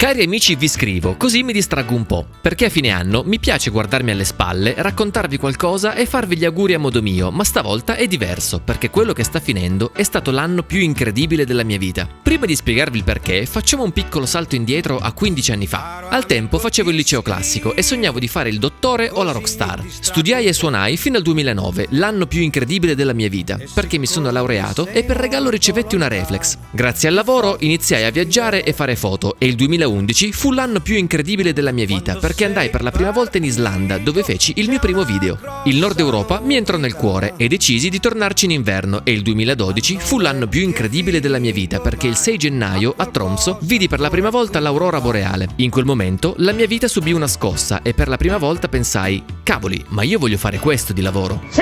Cari amici, vi scrivo, così mi distraggo un po', perché a fine anno mi piace guardarmi alle spalle, raccontarvi qualcosa e farvi gli auguri a modo mio, ma stavolta è diverso, perché quello che sta finendo è stato l'anno più incredibile della mia vita. Prima di spiegarvi il perché, facciamo un piccolo salto indietro a 15 anni fa. Al tempo facevo il liceo classico e sognavo di fare il dottore o la rockstar. Studiai e suonai fino al 2009, l'anno più incredibile della mia vita, perché mi sono laureato e per regalo ricevetti una reflex. Grazie al lavoro iniziai a viaggiare e fare foto e il 2011 fu l'anno più incredibile della mia vita perché andai per la prima volta in Islanda dove feci il mio primo video. Il Nord Europa mi entrò nel cuore e decisi di tornarci in inverno e il 2012 fu l'anno più incredibile della mia vita perché il 6 gennaio a Tromsø vidi per la prima volta l'aurora boreale. In quel momento la mia vita subì una scossa e per la prima volta pensai: cavoli, ma io voglio fare questo di lavoro. Si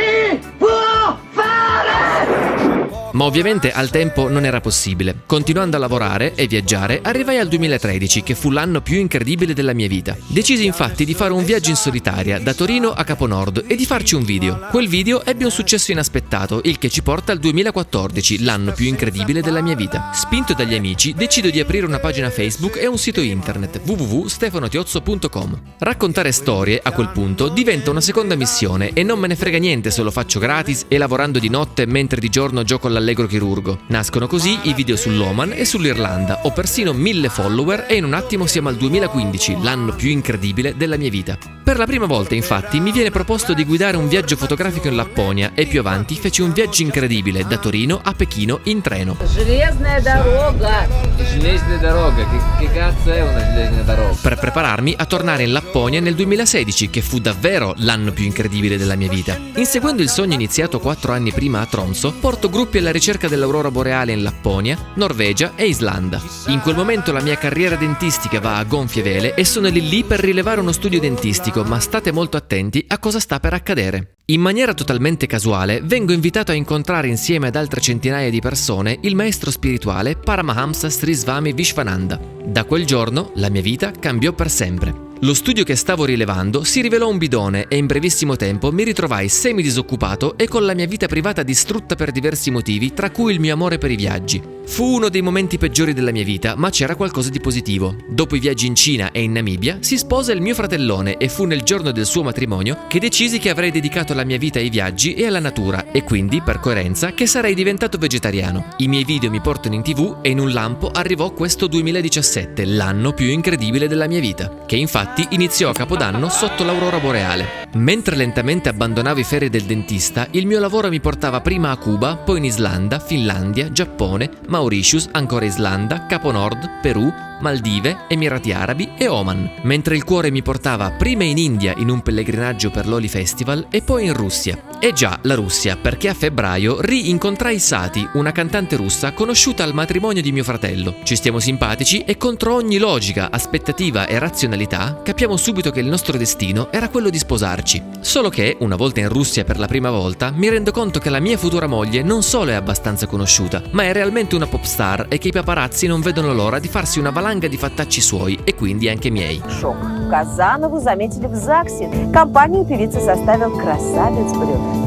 può fare! Ma ovviamente al tempo non era possibile. Continuando a lavorare e viaggiare, arrivai al 2013, che fu l'anno più incredibile della mia vita. Decisi infatti di fare un viaggio in solitaria da Torino a Caponord e di farci un video. Quel video ebbe un successo inaspettato, il che ci porta al 2014, l'anno più incredibile della mia vita. Spinto dagli amici, decido di aprire una pagina Facebook e un sito internet www.stefanotiozzo.com. Raccontare storie, a quel punto, diventa una seconda missione e non me ne frega niente se lo faccio gratis e lavorando di notte mentre di giorno gioco all'allegro chirurgo. Nascono così i video sull'Oman e sull'Irlanda, ho persino 1000 follower e in un attimo siamo al 2015, l'anno più incredibile della mia vita. Per la prima volta infatti mi viene proposto di guidare un viaggio fotografico in Lapponia e più avanti feci un viaggio incredibile da Torino a Pechino in treno. Железная дорога. Железная дорога, che cazzo è una железная дорога? Per prepararmi a tornare in Lapponia nel 2016, che fu davvero l'anno più incredibile della mia vita. Inseguendo il sogno iniziato 4 anni prima a Tromsø, porto gruppi alla ricerca dell'aurora boreale in Lapponia, Norvegia e Islanda. In quel momento la mia carriera dentistica va a gonfie vele e sono lì per rilevare uno studio dentistico, ma state molto attenti a cosa sta per accadere. In maniera totalmente casuale vengo invitato a incontrare insieme ad altre centinaia di persone il maestro spirituale Paramahamsa Sri Swami Vishwananda. Da quel giorno la mia vita cambiò per sempre. Lo studio che stavo rilevando si rivelò un bidone e in brevissimo tempo mi ritrovai semi-disoccupato e con la mia vita privata distrutta per diversi motivi, tra cui il mio amore per i viaggi. Fu uno dei momenti peggiori della mia vita, ma c'era qualcosa di positivo. Dopo i viaggi in Cina e in Namibia, si sposa il mio fratellone e fu nel giorno del suo matrimonio che decisi che avrei dedicato la mia vita ai viaggi e alla natura e quindi, per coerenza, che sarei diventato vegetariano. I miei video mi portano in TV e in un lampo arrivò questo 2017, l'anno più incredibile della mia vita, che infatti iniziò a Capodanno sotto l'aurora boreale. Mentre lentamente abbandonavo i ferie del dentista, il mio lavoro mi portava prima a Cuba, poi in Islanda, Finlandia, Giappone, Mauritius, ancora Islanda, Capo Nord, Perù, Maldive, Emirati Arabi e Oman, mentre il cuore mi portava prima in India in un pellegrinaggio per l'Oli Festival e poi in Russia. E già, la Russia, perché a febbraio rincontrai Sati, una cantante russa conosciuta al matrimonio di mio fratello. Ci stiamo simpatici e contro ogni logica, aspettativa e razionalità capiamo subito che il nostro destino era quello di sposarci. Solo che, una volta in Russia per la prima volta, mi rendo conto che la mia futura moglie non solo è abbastanza conosciuta, ma è realmente una pop star e che i paparazzi non vedono l'ora di farsi una valanga di fattacci suoi e quindi anche miei. Шок. Казанову заметили в ЗАГСе. Компанию певицы составил красавец Брюнет.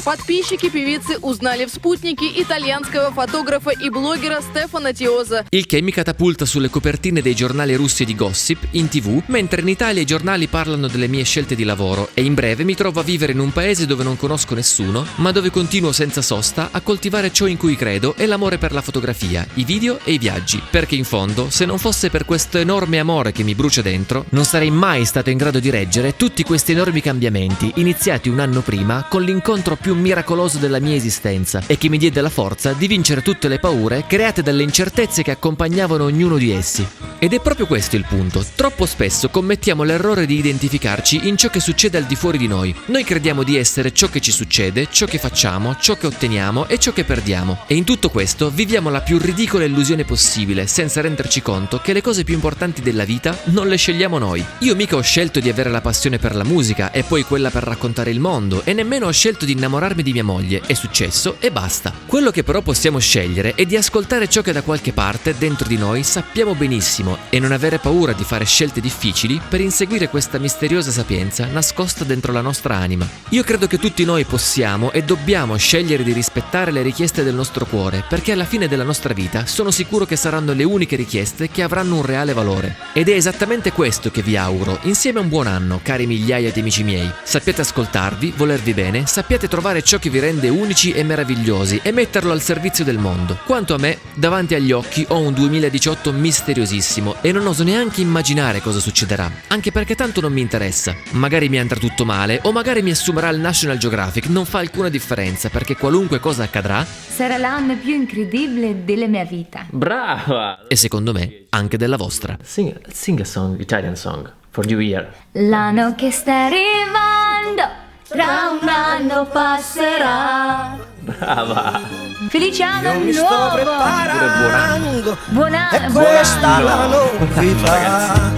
Подписчики певицы узнали в «Спутнике» итальянского фотографа и блогера Stefano Tiozza. Il che mi catapulta sulle copertine dei giornali russi di gossip, in TV, mentre in Italia i giornali parlano delle mie scelte di lavoro e in breve mi trovo a vivere in un paese dove non conosco nessuno, ma dove continuo senza sosta a coltivare ciò in cui credo e l'amore per la fotografia, i video e i viaggi. Perché in fondo, se non fosse per questo enorme amore che mi brucia dentro, non sarei mai stato in grado di reggere tutti questi enormi cambiamenti iniziati un anno prima con l'incontro più miracoloso della mia esistenza e che mi diede la forza di vincere tutte le paure create dalle incertezze che accompagnavano ognuno di essi. Ed è proprio questo il punto. Troppo spesso commettiamo l'errore di identificarci in ciò che succede al di fuori di noi. Noi crediamo di essere ciò che ci succede, ciò che facciamo, ciò che otteniamo e ciò che perdiamo. E in tutto questo viviamo la più ridicola illusione possibile, senza renderci conto che le cose più importanti della vita non le scegliamo noi. Io mica ho scelto di avere la passione per la musica e poi quella per raccontare il mondo e nemmeno ho scelto di innamorarmi di mia moglie. È successo e basta. Quello che però possiamo scegliere è di ascoltare ciò che da qualche parte dentro di noi sappiamo benissimo e non avere paura di fare scelte difficili per inseguire questa misteriosa sapienza nascosta dentro la nostra anima. Io credo che tutti noi possiamo e dobbiamo scegliere di rispettare le richieste del nostro cuore, perché alla fine della nostra vita sono sicuro che saranno le uniche richieste che avranno un reale valore. Ed è esattamente questo che vi auguro, insieme a un buon anno, cari migliaia di amici miei. Sappiate ascoltarvi, volervi bene, sappiate trovare ciò che vi rende unici e meravigliosi e metterlo al servizio del mondo. Quanto a me, davanti agli occhi ho un 2018 misteriosissimo e non oso neanche immaginare cosa succederà, anche perché tanto non mi interessa. Magari mi andrà tutto male o magari mi assumerà il National Geographic, non fa alcuna differenza perché qualunque cosa accadrà sarà l'anno più incredibile della mia vita. Brava! e secondo me anche della vostra. Sing a song, Italian song, for New Year. L'anno che sta arrivando, tra un anno passerà. Brava! Felice anno Mi sto nuovo! preparando, Buon anno! e questa è la novità.